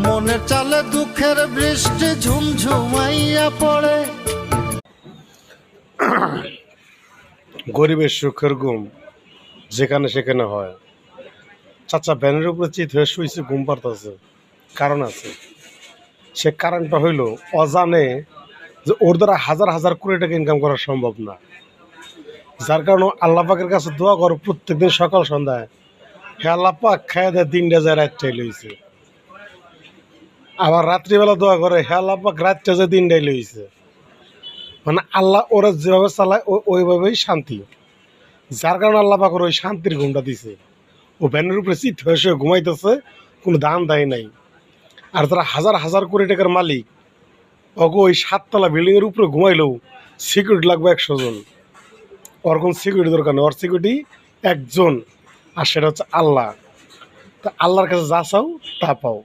মনের চালে দুঃখের বৃষ্টি ঝুমঝুমাইয়া পড়ে। গরিবের সুখের ঘুম যেখানে সেখানে হয়। চাচা ব্যানের উপরে চিত হয়ে শুয়েছে, ঘুম পাড়তেছে, কারণ আছে। সে কারণটা হইল অজানে যে ওর দ্বারা হাজার হাজার কোটি টাকা ইনকাম করা সম্ভব না, যার কারণে আল্লাহ পাকের কাছে দোয়া করো প্রত্যেকদিন সকাল সন্ধ্যায়, হে আল্লাহ পাক খায় দেয় দিনটা যায় রাতটাই লইছে। আবার রাত্রিবেলা দোয়া করে, হে আল্লাহ পাক রাতটা যায় দিনটাই লইছে। মানে আল্লাহ ওরা যেভাবে চালায় ওইভাবেই শান্তি, যার কারণে আল্লাহ পাক ওর ওই শান্তির ঘুমটা দিছে। ও ব্যানের উপরে চিত হয়ে সে ঘুমাইতেছে, কোনো দাম দেয় নাই। আর তারা হাজার হাজার কোটি টাকার মালিক, ওগো ওই 7 তলা বিল্ডিংয়ের উপরে ঘুমাইলেও সিকিউরিটি লাগবে 100 জন। ওর কোন সিকিউরিটি দরকার নেই, ওর সিকিউরিটি একজন, আর সেটা হচ্ছে আল্লাহ। তা আল্লাহর কাছে যা চাও তা পাও।